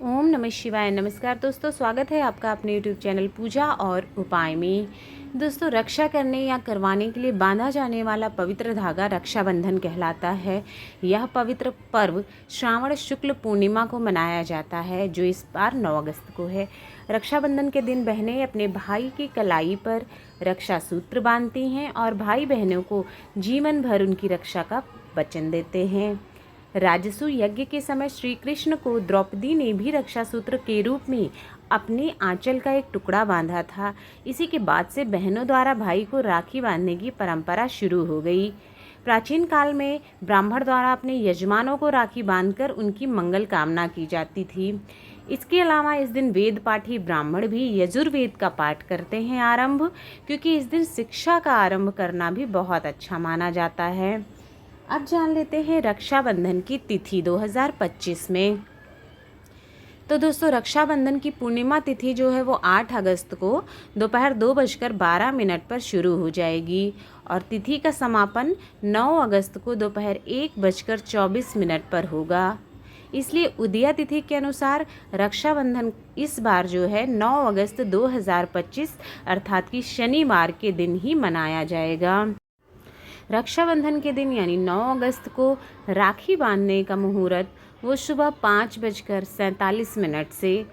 ओम नमः शिवाय। नमस्कार दोस्तों, स्वागत है आपका अपने यूट्यूब चैनल पूजा और उपाय में। दोस्तों, रक्षा करने या करवाने के लिए बांधा जाने वाला पवित्र धागा रक्षाबंधन कहलाता है। यह पवित्र पर्व श्रावण शुक्ल पूर्णिमा को मनाया जाता है, जो इस बार 9 अगस्त को है। रक्षाबंधन के दिन बहनें अपने भाई की कलाई पर रक्षा सूत्र बांधती हैं और भाई बहनों को जीवन भर उनकी रक्षा का वचन देते हैं। राजसूय यज्ञ के समय श्री कृष्ण को द्रौपदी ने भी रक्षा सूत्र के रूप में अपने आंचल का एक टुकड़ा बांधा था। इसी के बाद से बहनों द्वारा भाई को राखी बांधने की परंपरा शुरू हो गई। प्राचीन काल में ब्राह्मण द्वारा अपने यजमानों को राखी बांधकर उनकी मंगल कामना की जाती थी। इसके अलावा इस दिन वेद पाठी ब्राह्मण भी यजुर्वेद का पाठ करते हैं आरंभ, क्योंकि इस दिन शिक्षा का आरंभ करना भी बहुत अच्छा माना जाता है। अब जान लेते हैं रक्षाबंधन की तिथि 2025 में। तो दोस्तों, रक्षाबंधन की पूर्णिमा तिथि जो है वो 8 अगस्त को दोपहर 2:12 पर शुरू हो जाएगी और तिथि का समापन 9 अगस्त को दोपहर 1:24 पर होगा। इसलिए उदया तिथि के अनुसार रक्षाबंधन इस बार जो है 9 अगस्त 2025 अर्थात कि शनिवार के दिन ही मनाया जाएगा। रक्षाबंधन के दिन यानी 9 अगस्त को राखी बांधने का मुहूर्त वो सुबह 5:47 से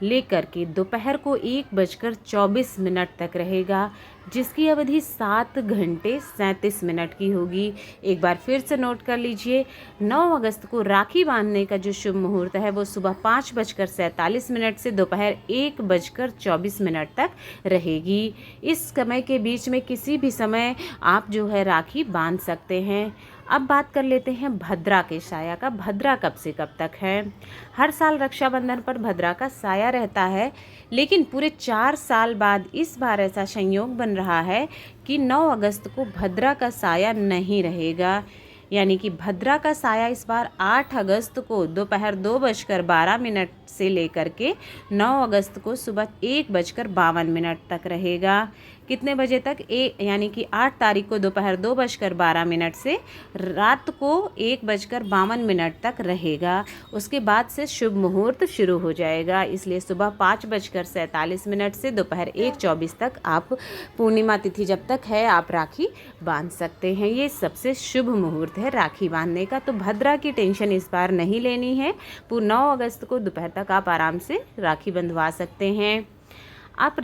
लेकर के दोपहर को 1:24 तक रहेगा, जिसकी अवधि 7 घंटे 37 मिनट की होगी। एक बार फिर से नोट कर लीजिए, 9 अगस्त को राखी बांधने का जो शुभ मुहूर्त है वो सुबह 5:47 से दोपहर 1:24 तक रहेगी। इस समय के बीच में किसी भी समय आप जो है राखी बांध सकते हैं। अब बात कर लेते हैं भद्रा के साया का। भद्रा कब से कब तक है? हर साल रक्षाबंधन पर भद्रा का साया रहता है, लेकिन पूरे 4 साल बाद इस बार ऐसा संयोग बन रहा है कि 9 अगस्त को भद्रा का साया नहीं रहेगा। यानी कि भद्रा का साया इस बार 8 अगस्त को दोपहर 2:12 से लेकर के 9 अगस्त को सुबह 1:52 तक रहेगा। कितने बजे तक? यानी कि 8 तारीख को दोपहर 2:12 से रात को 1:52 तक रहेगा। उसके बाद से शुभ मुहूर्त शुरू हो जाएगा, इसलिए सुबह 5:47 से दोपहर 1:24 तक आप पूर्णिमा तिथि जब तक है आप राखी बांध सकते हैं। ये सबसे शुभ मुहूर्त है राखी बांधने का। तो भद्रा की टेंशन इस बार नहीं लेनी है। 9 अगस्त को दोपहर तक आप आराम से राखी बंधवा सकते हैं। आप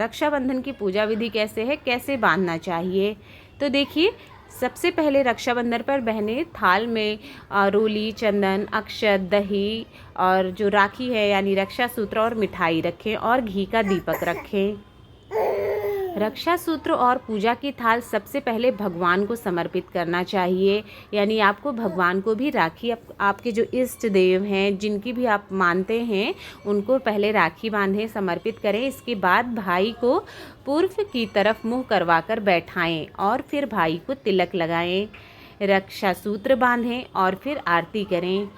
रक्षाबंधन की पूजा विधि कैसे है, कैसे बांधना चाहिए? तो देखिए, सबसे पहले रक्षाबंधन पर बहनें थाल में रोली, चंदन, अक्षत, दही और जो राखी है यानी रक्षा सूत्र और मिठाई रखें और घी का दीपक रखें। रक्षा सूत्र और पूजा की थाल सबसे पहले भगवान को समर्पित करना चाहिए। यानी आपको भगवान को भी राखी, आपके जो इष्ट देव हैं जिनकी भी आप मानते हैं उनको पहले राखी बांधें, समर्पित करें। इसके बाद भाई को पूर्व की तरफ मुंह करवाकर बैठाएं और फिर भाई को तिलक लगाएं, रक्षा सूत्र बांधें और फिर आरती करें।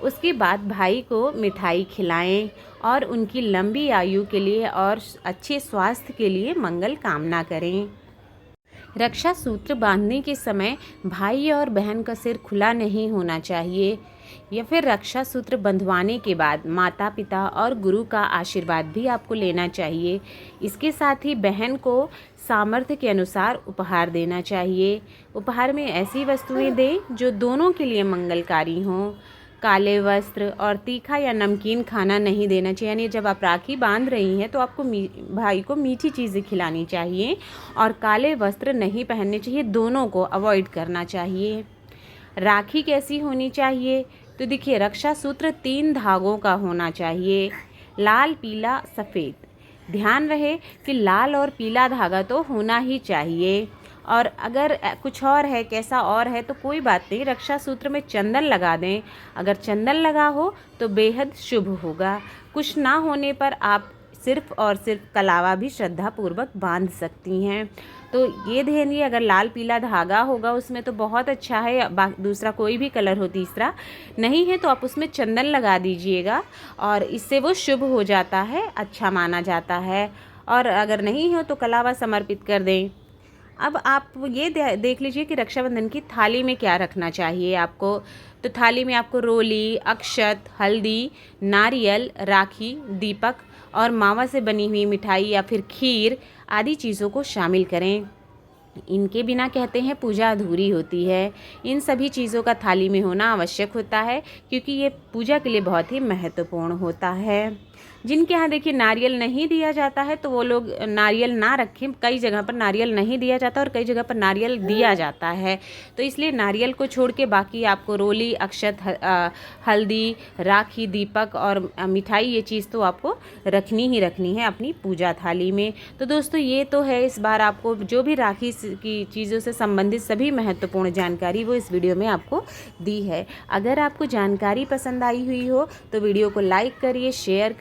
उसके बाद भाई को मिठाई खिलाएं और उनकी लंबी आयु के लिए और अच्छे स्वास्थ्य के लिए मंगल कामना करें। रक्षा सूत्र बांधने के समय भाई और बहन का सिर खुला नहीं होना चाहिए, या फिर रक्षा सूत्र बंधवाने के बाद माता पिता और गुरु का आशीर्वाद भी आपको लेना चाहिए। इसके साथ ही बहन को सामर्थ्य के अनुसार उपहार देना चाहिए। उपहार में ऐसी वस्तुएं दें जो दोनों के लिए मंगलकारी हों। काले वस्त्र और तीखा या नमकीन खाना नहीं देना चाहिए। यानी जब आप राखी बांध रही हैं तो आपको भाई को मीठी चीज़ें खिलानी चाहिए और काले वस्त्र नहीं पहनने चाहिए, दोनों को अवॉइड करना चाहिए। राखी कैसी होनी चाहिए? तो देखिए, रक्षा सूत्र 3 धागों का होना चाहिए, लाल, पीला, सफ़ेद। ध्यान रहे कि लाल और पीला धागा तो होना ही चाहिए, और अगर कुछ और है, कैसा और है तो कोई बात नहीं, रक्षा सूत्र में चंदन लगा दें। अगर चंदन लगा हो तो बेहद शुभ होगा। कुछ ना होने पर आप सिर्फ और सिर्फ कलावा भी श्रद्धापूर्वक बांध सकती हैं। तो ये ध्यान, ये अगर लाल पीला धागा होगा उसमें तो बहुत अच्छा है, दूसरा कोई भी कलर हो, तीसरा नहीं है तो आप उसमें चंदन लगा दीजिएगा और इससे वो शुभ हो जाता है, अच्छा माना जाता है। और अगर नहीं हो तो कलावा समर्पित कर दें। अब आप ये देख लीजिए कि रक्षाबंधन की थाली में क्या रखना चाहिए आपको। तो थाली में आपको रोली, अक्षत, हल्दी, नारियल, राखी, दीपक और मावा से बनी हुई मिठाई या फिर खीर आदि चीज़ों को शामिल करें। इनके बिना कहते हैं पूजा अधूरी होती है। इन सभी चीज़ों का थाली में होना आवश्यक होता है क्योंकि ये पूजा के लिए बहुत ही महत्वपूर्ण होता है। जिनके यहाँ देखिए नारियल नहीं दिया जाता है तो वो लोग नारियल ना रखें। कई जगह पर नारियल नहीं दिया जाता और कई जगह पर नारियल दिया जाता है, तो इसलिए नारियल को छोड़ के बाकी आपको रोली, अक्षत, हल्दी, राखी, दीपक और मिठाई ये चीज़ तो आपको रखनी ही रखनी है अपनी पूजा थाली में। तो दोस्तों ये तो है इस बार आपको जो भी राखी की चीज़ों से संबंधित सभी महत्वपूर्ण जानकारी वो इस वीडियो में आपको दी है। अगर आपको जानकारी पसंद आई हुई हो तो वीडियो को लाइक करिए, शेयर